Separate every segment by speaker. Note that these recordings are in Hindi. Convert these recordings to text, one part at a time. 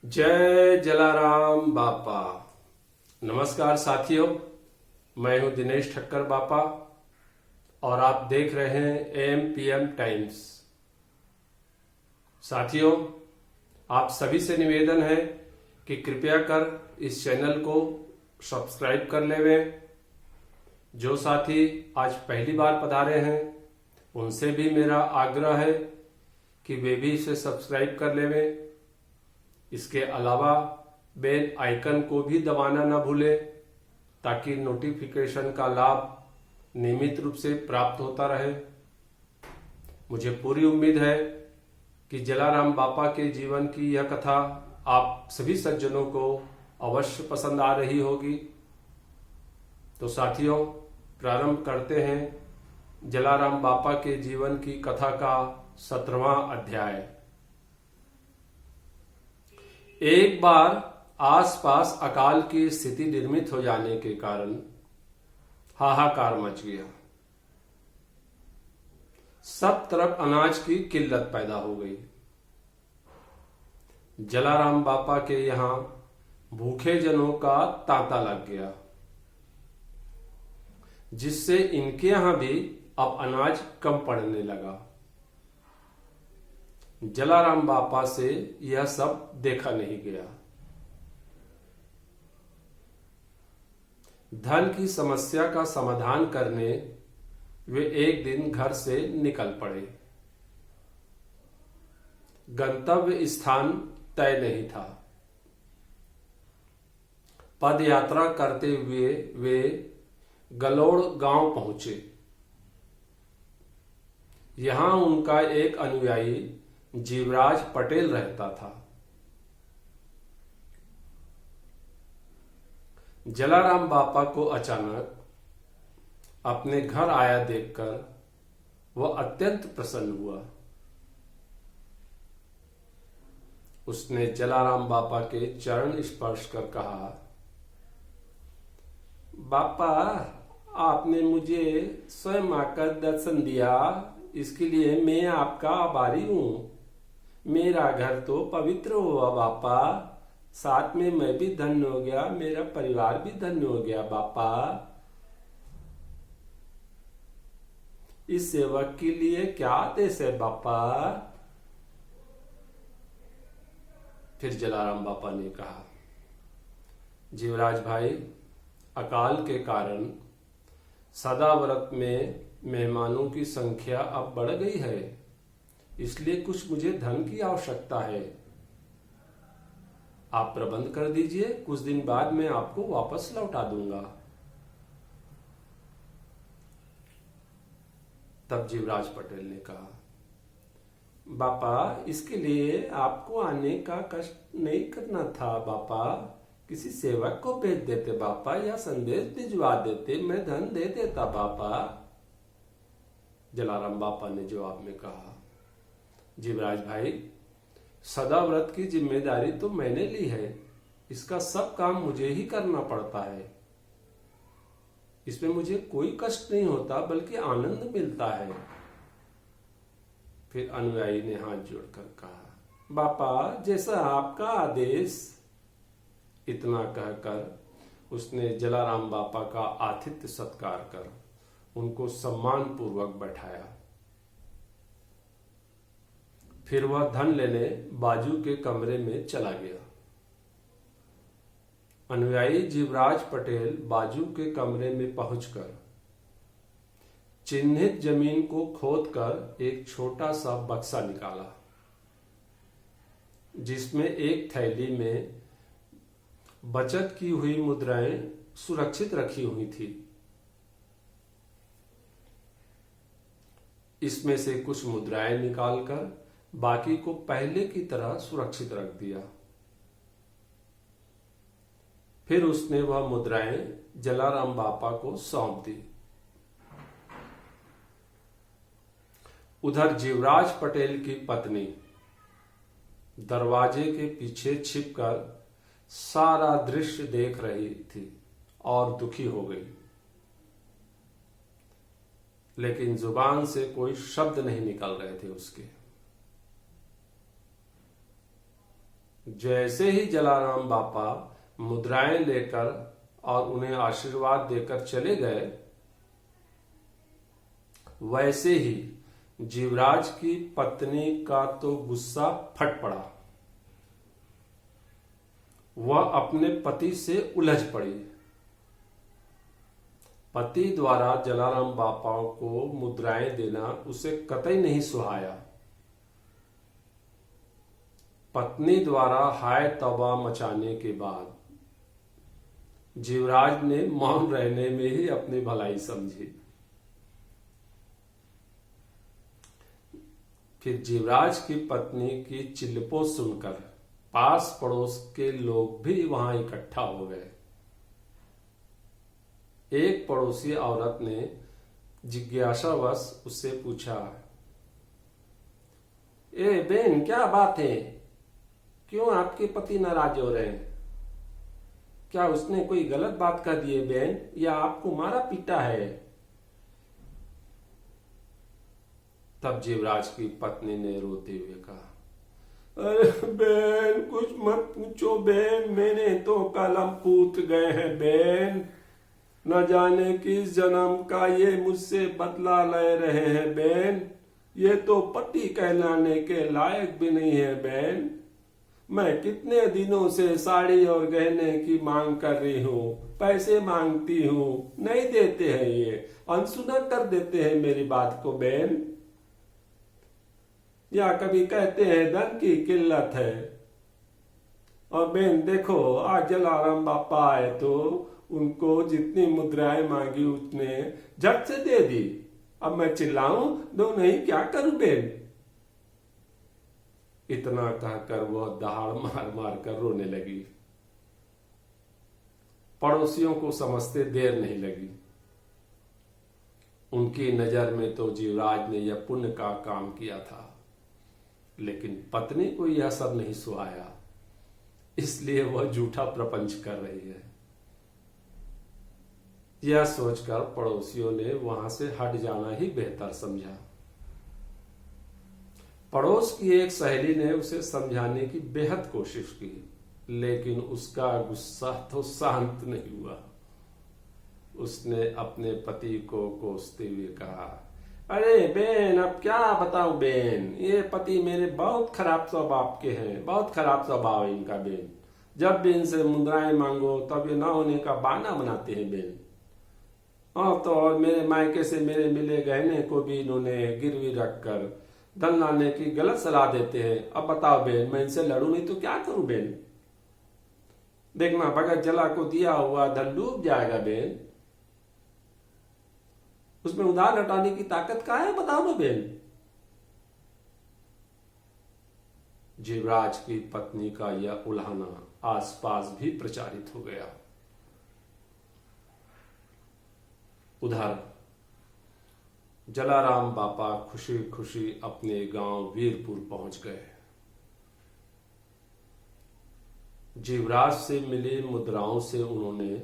Speaker 1: जय जलाराम बापा। नमस्कार साथियों, मैं हूं दिनेश ठक्कर बापा और आप देख रहे हैं एएम/पीएम टाइम्स। साथियों, आप सभी से निवेदन है कि कृपया कर इस चैनल को सब्सक्राइब कर लेवें। जो साथी आज पहली बार पधारे हैं उनसे भी मेरा आग्रह है कि वे भी इसे सब्सक्राइब कर लेवें। इसके अलावा बेल आइकन को भी दबाना न भूलें ताकि नोटिफिकेशन का लाभ नियमित रूप से प्राप्त होता रहे। मुझे पूरी उम्मीद है कि जलाराम बापा के जीवन की यह कथा आप सभी सज्जनों को अवश्य पसंद आ रही होगी। तो साथियों, प्रारंभ करते हैं जलाराम बापा के जीवन की कथा का 17वां अध्याय। एक बार आसपास अकाल की स्थिति निर्मित हो जाने के कारण हाहाकार मच गया। सब तरफ अनाज की किल्लत पैदा हो गई। जलाराम बापा के यहां भूखे जनों का तांता लग गया, जिससे इनके यहां भी अब अनाज कम पड़ने लगा। जलाराम बापा से यह सब देखा नहीं गया। धन की समस्या का समाधान करने वे एक दिन घर से निकल पड़े। गंतव्य स्थान तय नहीं था। पद यात्रा करते हुए वे गलोड़ गांव पहुंचे। यहां उनका एक अनुयायी जीवराज पटेल रहता था। जलाराम बापा को अचानक अपने घर आया देखकर वह अत्यंत प्रसन्न हुआ। उसने जलाराम बापा के चरण स्पर्श कर कहा, बापा, आपने मुझे स्वयं आकर दर्शन दिया, इसके लिए मैं आपका आभारी हूं। मेरा घर तो पवित्र हुआ बापा, साथ में मैं भी धन्य हो गया, मेरा परिवार भी धन्य हो गया बापा। इस सेवक के लिए क्या आदेश है बापा? फिर जलाराम बापा ने कहा, जीवराज भाई, अकाल के कारण सदाव्रत में मेहमानों की संख्या अब बढ़ गई है, इसलिए कुछ मुझे धन की आवश्यकता है। आप प्रबंध कर दीजिए, कुछ दिन बाद मैं आपको वापस लौटा दूंगा। तब जीवराज पटेल ने कहा, बापा, इसके लिए आपको आने का कष्ट नहीं करना था बापा। किसी सेवक को भेज देते बापा, या संदेश भिजवा देते, मैं धन दे देता बापा। जलाराम बापा ने जवाब में कहा, जीवराज भाई, सदाव्रत की जिम्मेदारी तो मैंने ली है, इसका सब काम मुझे ही करना पड़ता है। इसमें मुझे कोई कष्ट नहीं होता, बल्कि आनंद मिलता है। फिर अनुयायी ने हाथ जोड़कर कहा, बापा, जैसा आपका आदेश। इतना कहकर उसने जलाराम बापा का आतिथ्य सत्कार कर उनको सम्मान पूर्वक बैठाया। फिर वह धन लेने बाजू के कमरे में चला गया। अनुयायी जीवराज पटेल बाजू के कमरे में पहुंचकर चिन्हित जमीन को खोदकर एक छोटा सा बक्सा निकाला, जिसमें एक थैली में बचत की हुई मुद्राएं सुरक्षित रखी हुई थी। इसमें से कुछ मुद्राएं निकालकर बाकी को पहले की तरह सुरक्षित रख दिया। फिर उसने वह मुद्राएं जलाराम बापा को सौंप दी। उधर जीवराज पटेल की पत्नी दरवाजे के पीछे छिपकर सारा दृश्य देख रही थी और दुखी हो गई, लेकिन जुबान से कोई शब्द नहीं निकल रहे थे उसके। जैसे ही जलाराम बापा मुद्राएं लेकर और उन्हें आशीर्वाद देकर चले गए, वैसे ही जीवराज की पत्नी का तो गुस्सा फट पड़ा। वह अपने पति से उलझ पड़ी। पति द्वारा जलाराम बापा को मुद्राएं देना उसे कतई नहीं सुहाया। पत्नी द्वारा हाय तौबा मचाने के बाद जीवराज ने मौन रहने में ही अपनी भलाई समझी। फिर जीवराज की पत्नी की चिल्लपो सुनकर पास पड़ोस के लोग भी वहां इकट्ठा हो गए। एक पड़ोसी औरत ने जिज्ञासावश उससे पूछा, ए बेन, क्या बात है? क्यों आपके पति नाराज हो रहे हैं? क्या उसने कोई गलत बात कह दी है बेन, या आपको मारा पीटा है? तब जीवराज की पत्नी ने रोते हुए कहा, अरे बेन, कुछ मत पूछो बेन, मैंने तो कलम पूत गए हैं बेन। न जाने किस जन्म का ये मुझसे बदला ले रहे हैं बेन। ये तो पति कहलाने के लायक भी नहीं है बेन। मैं कितने दिनों से साड़ी और गहने की मांग कर रही हूँ, पैसे मांगती हूँ, नहीं देते हैं, ये अनसुना कर देते हैं मेरी बात को बेन। या कभी कहते हैं धन की किल्लत है। और बेन देखो, आज जलाराम बापा आए तो उनको जितनी मुद्राएं मांगी उतने झट से दे दी। अब मैं चिल्लाऊं दो नहीं, क्या करूं बेन? इतना कहकर वह दहाड़ मार मार कर रोने लगी। पड़ोसियों को समझते देर नहीं लगी। उनकी नजर में तो जीवराज ने यह पुण्य का काम किया था, लेकिन पत्नी को यह सब नहीं सुहाया, इसलिए वह झूठा प्रपंच कर रही है। यह सोचकर पड़ोसियों ने वहां से हट जाना ही बेहतर समझा। पड़ोस की एक सहेली ने उसे समझाने की बेहद कोशिश की, लेकिन उसका गुस्सा तो शांत नहीं हुआ। उसने अपने पति को कोसते हुए कहा, अरे बेन, अब क्या बताऊं बेन, ये पति मेरे बहुत खराब स्वभाव के हैं, बहुत खराब स्वभाव है इनका बेन। जब भी इनसे मुद्राएं मांगो तब ये ना होने का बहाना बनाते हैं बेन। और तो और मेरे मायके से मेरे मिले गहने को भी इन्होंने गिरवी रखकर धन लाने की गलत सलाह देते हैं। अब बताओ बेन, मैं इनसे लड़ू नहीं तो क्या करूं बेन? देखना, भगत जला को दिया हुआ धन डूब जाएगा बेन। उसमें उधार लौटाने की ताकत कहाँ है, बताओ ना बेन। जीवराज की पत्नी का यह उल्हाना आसपास भी प्रचारित हो गया। उधर जलाराम बापा खुशी खुशी अपने गांव वीरपुर पहुंच गए। जीवराज से मिली मुद्राओं से उन्होंने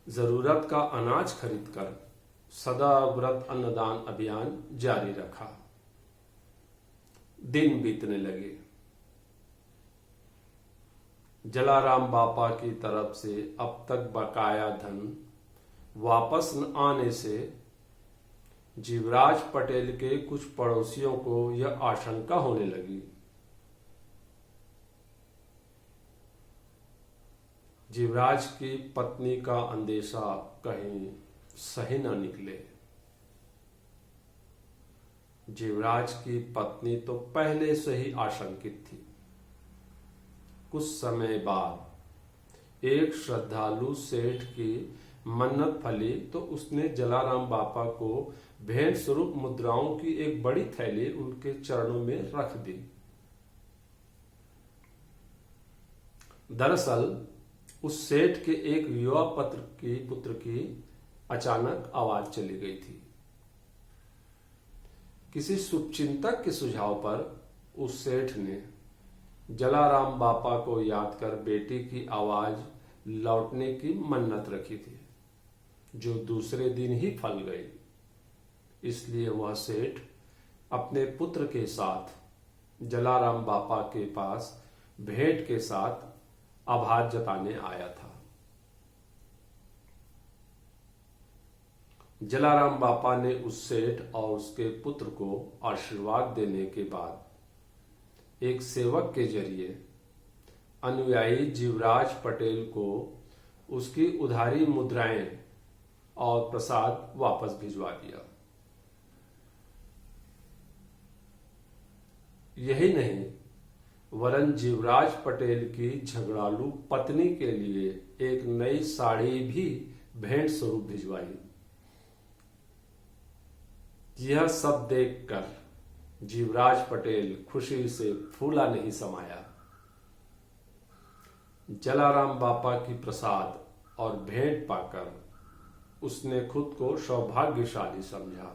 Speaker 1: जरूरत का अनाज खरीदकर सदा व्रत अन्नदान अभियान जारी रखा। दिन बीतने लगे। जलाराम बापा की तरफ से अब तक बकाया धन वापस न आने से जीवराज पटेल के कुछ पड़ोसियों को यह आशंका होने लगी। जीवराज की पत्नी का अंदेशा कहीं सही न निकले। जीवराज की पत्नी तो पहले से ही आशंकित थी। कुछ समय बाद एक श्रद्धालु सेठ की मन्नत फली तो उसने जलाराम बापा को भेंट स्वरूप मुद्राओं की एक बड़ी थैली उनके चरणों में रख दी। दरअसल उस सेठ के एक युवा पुत्र की अचानक आवाज चली गई थी। किसी शुभचिंतक के सुझाव पर उस सेठ ने जलाराम बापा को याद कर बेटी की आवाज लौटने की मन्नत रखी थी, जो दूसरे दिन ही फल गई। इसलिए वह सेठ अपने पुत्र के साथ जलाराम बापा के पास भेंट के साथ आभार जताने आया था। जलाराम बापा ने उस सेठ और उसके पुत्र को आशीर्वाद देने के बाद एक सेवक के जरिए अनुयायी जीवराज पटेल को उसकी उधारी मुद्राएं और प्रसाद वापस भिजवा दिया। यही नहीं, वरन जीवराज पटेल की झगड़ालू पत्नी के लिए एक नई साड़ी भी भेंट स्वरूप भिजवाई। यह सब देखकर जीवराज पटेल खुशी से फूला नहीं समाया। जलाराम बापा की प्रसाद और भेंट पाकर उसने खुद को सौभाग्यशाली समझा।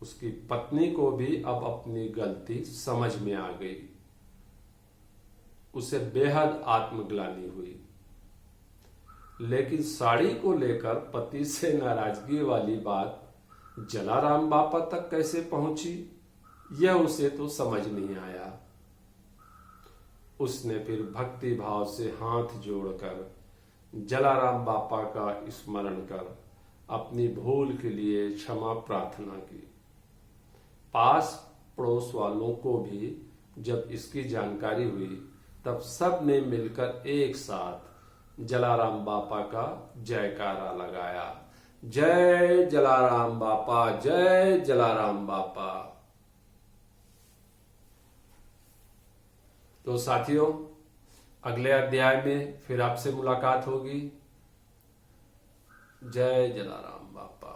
Speaker 1: उसकी पत्नी को भी अब अपनी गलती समझ में आ गई। उसे बेहद आत्मग्लानि हुई, लेकिन साड़ी को लेकर पति से नाराजगी वाली बात जलाराम बापा तक कैसे पहुंची, यह उसे तो समझ नहीं आया। उसने फिर भक्ति भाव से हाथ जोड़कर जलाराम बापा का स्मरण कर अपनी भूल के लिए क्षमा प्रार्थना की। पास पड़ोस वालों को भी जब इसकी जानकारी हुई, तब सब ने मिलकर एक साथ जलाराम बापा का जयकारा लगाया। जय जलाराम बापा, जय जलाराम बापा। तो साथियों, अगले अध्याय में फिर आपसे मुलाकात होगी। जय जलाराम बापा।